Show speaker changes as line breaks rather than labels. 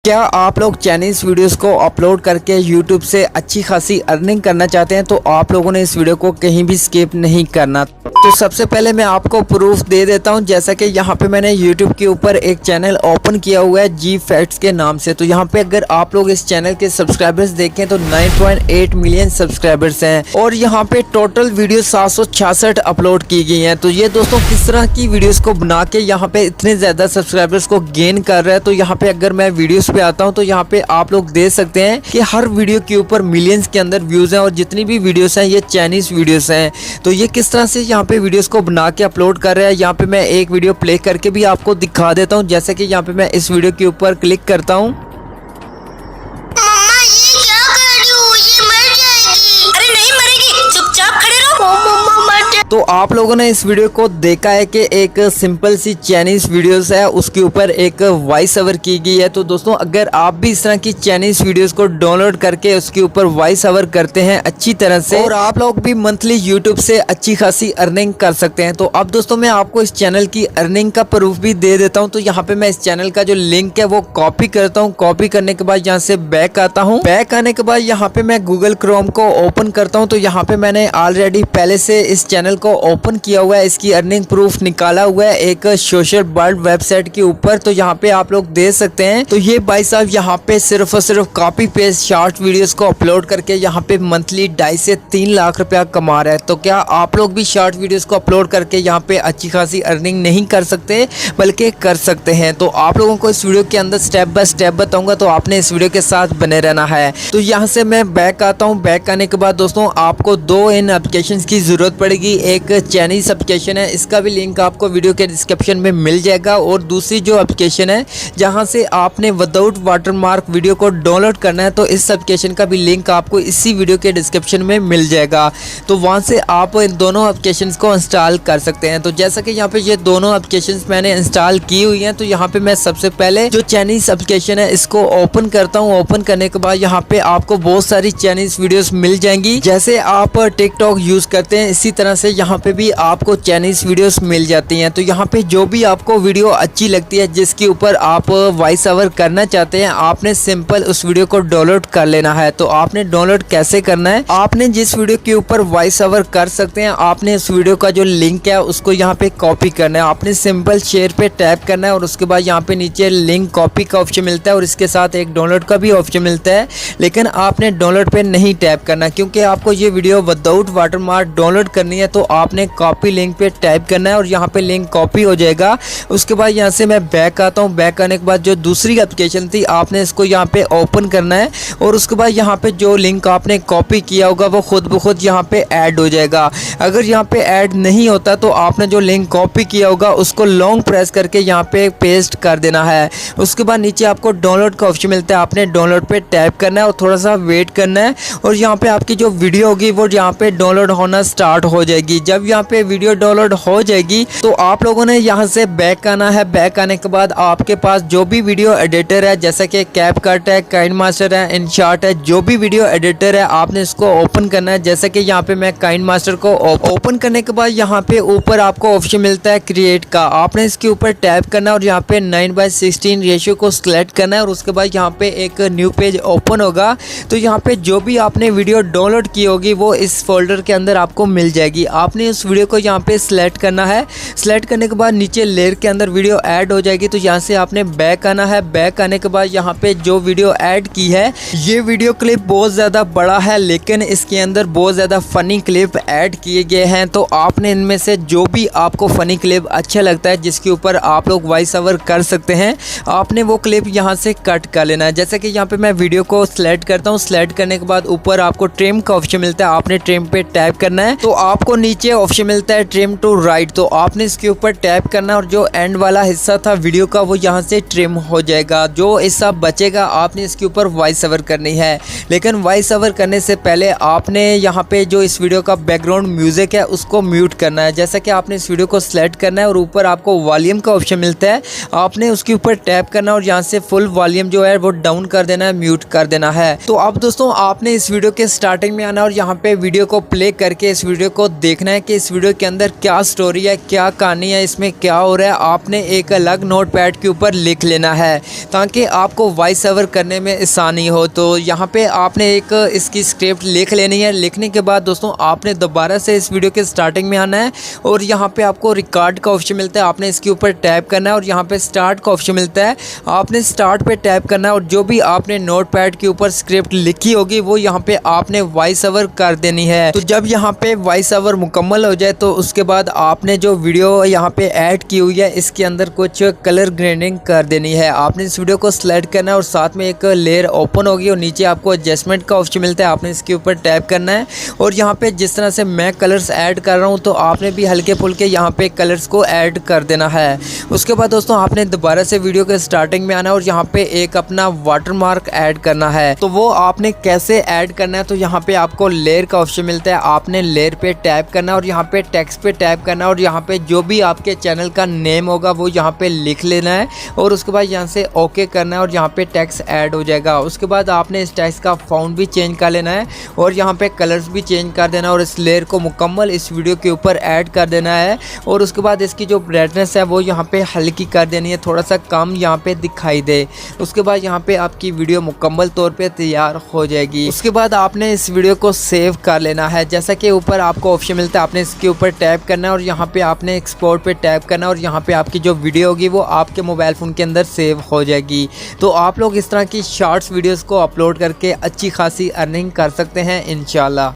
क्या आप लोग चाइनीज़ वीडियोस को अपलोड करके यूट्यूब से अच्छी खासी अर्निंग करना चाहते हैं तो आप लोगों ने इस वीडियो को कहीं भी स्किप नहीं करना। तो सबसे पहले मैं आपको प्रूफ दे देता हूं, जैसा कि यहाँ पे मैंने यूट्यूब के ऊपर एक चैनल ओपन किया हुआ है जी फैक्ट्स के नाम से। तो यहाँ पे अगर आप लोग इस चैनल के सब्सक्राइबर्स देखें तो 9.8 मिलियन सब्सक्राइबर्स हैं और यहाँ पे टोटल वीडियो 766 अपलोड की गई हैं। तो ये दोस्तों किस तरह की वीडियोस को बना के यहाँ पे इतने ज़्यादा सब्सक्राइबर्स को गेन कर रहा है। तो यहाँ पे अगर मैं वीडियोस पे आता हूं तो यहाँ पे आप लोग देख सकते हैं कि हर वीडियो के ऊपर मिलियंस के अंदर व्यूज हैं और जितनी भी वीडियोस हैं ये चाइनीज वीडियोस हैं। तो ये किस तरह से यहाँ पे वीडियोस को बना के अपलोड कर रहे हैं, यहाँ पे मैं एक वीडियो प्ले करके भी आपको दिखा देता हूँ। जैसे कि यहाँ पे मैं इस वीडियो के ऊपर क्लिक करता हूँ।
मम्मा ये क्या कर रही हो? ये मर जाएगी। अरे नहीं मरेगी, चुपचाप खड़े रहो। मम्मा मर जा।
तो आप लोगों ने इस वीडियो को देखा है कि एक सिंपल सी चाइनीज वीडियोस है, उसके ऊपर एक वॉइस ओवर की गई है। तो दोस्तों अगर आप भी इस तरह की चाइनीज वीडियोस को डाउनलोड करके उसके ऊपर वॉइस ओवर करते हैं अच्छी तरह से और आप लोग भी मंथली यूट्यूब से अच्छी खासी अर्निंग कर सकते हैं। तो अब दोस्तों मैं आपको इस चैनल की अर्निंग का प्रूफ भी दे देता हूँ। तो यहाँ पे मैं इस चैनल का जो लिंक है वो कॉपी करता हूँ। कॉपी करने के बाद यहाँ से बैक आता हूँ। बैक आने के बाद यहाँ पे मैं गूगल क्रोम को ओपन करता हूँ। तो यहाँ पे मैंने ऑलरेडी पहले से इस चैनल को ओपन किया हुआ है, इसकी अर्निंग प्रूफ निकाला हुआ है एक सोशल बर्ड वेबसाइट के ऊपर। तो यहाँ पे आप लोग देख सकते हैं। तो ये भाई साहब यहाँ पे सिर्फ और सिर्फ कॉपी पेस्ट शॉर्ट वीडियोस को अपलोड करके यहाँ पे मंथली 2.5 से 3 लाख रुपया कमा रहा है। तो क्या आप लोग भी शॉर्ट वीडियोस को अपलोड करके यहाँ पे अच्छी खासी अर्निंग नहीं कर सकते बल्कि कर सकते हैं? तो आप लोगों को इस वीडियो के अंदर स्टेप बाय स्टेप बताऊंगा, तो आपने इस वीडियो के साथ बने रहना है। तो यहाँ से मैं बैक आता हूँ। बैक आने के बाद दोस्तों आपको दो इन एप्लीकेशन की जरूरत पड़ेगी। एक चाइनीज एप्लीकेशन है, इसका भी लिंक आपको वीडियो के डिस्क्रिप्शन में मिल जाएगा, और दूसरी जो एप्लीकेशन है जहां से आपने विदाउट वाटरमार्क वीडियो को डाउनलोड करना है, तो इस एप्लीकेशन का भी लिंक आपको इसी वीडियो के डिस्क्रिप्शन में मिल जाएगा। तो वहां से आप इन दोनों एप्लीकेशंस को इंस्टॉल कर सकते हैं। तो जैसा कि यहाँ पे ये दोनों एप्लीकेशंस मैंने इंस्टॉल की हुई हैं। तो यहाँ पे मैं सबसे पहले जो चाइनीज एप्लीकेशन है इसको ओपन करता हूँ। ओपन करने के बाद यहाँ पे आपको बहुत सारी चाइनीज वीडियोस मिल जाएंगी। जैसे आप टिकटॉक यूज करते हैं इसी तरह से यहाँ पे भी आपको चाइनीज वीडियोस मिल जाती हैं। तो यहाँ पे जो भी आपको वीडियो अच्छी लगती है जिसके ऊपर आप वॉइस ओवर करना चाहते हैं, आपने सिंपल उस वीडियो को डाउनलोड कर लेना है। तो आपने डाउनलोड कैसे करना है, आपने जिस वीडियो के ऊपर वॉइस ओवर कर सकते हैं, आपने उस वीडियो का जो लिंक है उसको यहाँ पे कॉपी करना है। आपने सिंपल शेयर पे टैप करना है और उसके बाद यहाँ पे नीचे लिंक कॉपी का ऑप्शन मिलता है और इसके साथ एक डाउनलोड का भी ऑप्शन मिलता है। लेकिन आपने डाउनलोड पे नहीं टैप करना, क्योंकि आपको ये वीडियो विदाउट वाटरमार्क डाउनलोड करनी है। तो आपने कॉपी लिंक पे टाइप करना है और यहाँ पे लिंक कॉपी हो जाएगा। उसके बाद यहाँ से मैं बैक आता हूँ। बैक आने के बाद जो दूसरी एप्लीकेशन थी आपने इसको यहाँ पे ओपन करना है और उसके बाद यहाँ पे जो लिंक आपने कॉपी किया होगा वो खुद ब खुद यहाँ पे ऐड हो जाएगा। अगर यहाँ पे ऐड नहीं होता तो आपने जो लिंक कॉपी किया होगा उसको लॉन्ग प्रेस करके यहाँ पे पेस्ट कर देना है। उसके बाद नीचे आपको डाउनलोड का ऑप्शन मिलता है, आपने डाउनलोड पे टैप करना है और थोड़ा सा वेट करना है और यहाँ पे आपकी जो वीडियो होगी वो यहाँ पे डाउनलोड होना स्टार्ट हो जाएगी। जब यहाँ पे वीडियो डाउनलोड हो जाएगी तो आप लोगों ने यहाँ से बैक आना है। बैक आने के बाद आपके पास जो भी वीडियो एडिटर है, जैसा कि कैपकट है, काइनमास्टर है, इनशॉट है, जो भी वीडियो एडिटर है आपने इसको ओपन करना है। जैसे कि यहाँ पे मैं काइनमास्टर को ओपन करने के बाद यहाँ पे ऊपर आपको ऑप्शन मिलता है क्रिएट का, आपने इसके ऊपर टैप करना है और यहाँ पे 9:16 रेशियो को सिलेक्ट करना है और उसके बाद यहाँ पे एक न्यू पेज ओपन होगा। तो यहाँ पे जो भी आपने वीडियो डाउनलोड की होगी वो इस फोल्डर के अंदर आपको मिल जाएगी। आपने उस वीडियो को यहाँ पे सिलेक्ट करना है। सिलेक्ट करने के बाद नीचे लेयर के अंदर वीडियो ऐड हो जाएगी। तो यहाँ से आपने बैक आना है। बैक आने के बाद यहाँ पे जो वीडियो ऐड की है, ये वीडियो क्लिप बहुत ज़्यादा बड़ा है लेकिन इसके अंदर बहुत ज़्यादा फ़नी क्लिप ऐड किए गए हैं। तो आपने इनमें से जो भी आपको फ़नी क्लिप अच्छा लगता है जिसके ऊपर आप लोग वॉइस ओवर कर सकते हैं, आपने वो क्लिप यहाँ से कट कर लेना है। जैसे कि यहाँ पे मैं वीडियो को सिलेक्ट करता हूँ। सिलेक्ट करने के बाद ऊपर आपको ट्रिम का ऑप्शन मिलता है, आपने ट्रिम पे टैप करना है। तो आपको नीचे ऑप्शन मिलता है ट्रिम टू राइट, तो आपने इसके ऊपर टैप करना और जो एंड वाला हिस्सा था वीडियो का वो यहाँ से ट्रिम हो जाएगा। जो हिस्सा बचेगा आपने इसके ऊपर वॉइस ओवर करनी है। लेकिन वॉइस ओवर करने से पहले आपने यहाँ पे जो इस वीडियो का बैकग्राउंड म्यूजिक है उसको म्यूट करना है। जैसा कि आपने इस वीडियो को सिलेक्ट करना है और ऊपर आपको वॉल्यूम का ऑप्शन मिलता है, आपने उसके ऊपर टैप करना और यहाँ से फुल वॉल्यूम जो है वो डाउन कर देना है, म्यूट कर देना है। तो अब दोस्तों आपने इस वीडियो के स्टार्टिंग में आना और यहाँ पे वीडियो को प्ले करके इस वीडियो को देख देखना है कि इस वीडियो के अंदर क्या स्टोरी है, क्या कहानी है, इसमें क्या हो रहा है, आपने एक अलग नोट पैड के ऊपर लिख लेना है ताकि आपको वॉइस ओवर करने में आसानी हो। तो यहाँ पे आपने एक इसकी स्क्रिप्ट लिख लेनी है। लिखने के बाद दोस्तों आपने दोबारा से इस वीडियो के स्टार्टिंग में आना है और यहाँ पे आपको रिकॉर्ड का ऑप्शन मिलता है, आपने इसके ऊपर टैप करना है और यहाँ पे स्टार्ट का ऑप्शन मिलता है, आपने स्टार्ट पे टैप करना है और जो भी आपने नोट पैड के ऊपर स्क्रिप्ट लिखी होगी वो यहाँ पे आपने वॉइस ओवर कर देनी है। तो जब यहाँ पे वॉइस ओवर मुकम्मल हो जाए तो उसके बाद आपने जो वीडियो यहाँ पे ऐड की हुई है इसके अंदर कुछ कलर ग्रेडिंग कर देनी है। आपने इस वीडियो को सिलेक्ट करना है और साथ में एक लेयर ओपन होगी और नीचे आपको एडजस्टमेंट का ऑप्शन मिलता है, आपने इसके ऊपर टैप करना है और यहाँ पे जिस तरह से मैं कलर्स ऐड कर रहा हूँ तो आपने भी हल्के फुल्के यहाँ पे कलर्स को ऐड कर देना है। उसके बाद दोस्तों आपने दोबारा से वीडियो के स्टार्टिंग में आना है और यहाँ पे एक अपना वाटरमार्क ऐड करना है। तो वो आपने कैसे ऐड करना है, तो यहाँ पे आपको लेयर का ऑप्शन मिलता है, आपने लेयर पे टैप करना है और यहाँ पे टेक्स्ट पे टैप करना है और यहाँ पे जो भी आपके चैनल का नेम होगा वो यहाँ पे लिख लेना है और उसके बाद यहाँ से ओके करना है और यहाँ पे टेक्स्ट ऐड हो जाएगा। उसके बाद आपने इस टेक्स्ट का फ़ॉन्ट भी चेंज कर लेना है और यहाँ पे कलर्स भी चेंज कर देना है और इस लेयर को मुकम्मल इस वीडियो के ऊपर ऐड कर देना है और उसके बाद इसकी जो ब्राइटनेस है वो यहाँ पे हल्की कर देनी है, थोड़ा सा कम यहाँ पे दिखाई दे। उसके बाद यहाँ पे आपकी वीडियो मुकम्मल तौर पे तैयार हो जाएगी। उसके बाद आपने इस वीडियो को सेव कर लेना है। जैसा कि ऊपर आपको ऑप्शन मिलता है, आपने इसके ऊपर टैप करना है और यहाँ पे आपने एक्सपोर्ट पे टैप करना है और यहाँ पे आपकी जो वीडियो होगी वो आपके मोबाइल फ़ोन के अंदर सेव हो जाएगी। तो आप लोग इस तरह की शॉर्ट्स वीडियोज़ को अपलोड करके अच्छी खासी अर्निंग कर सकते हैं इंशाल्लाह।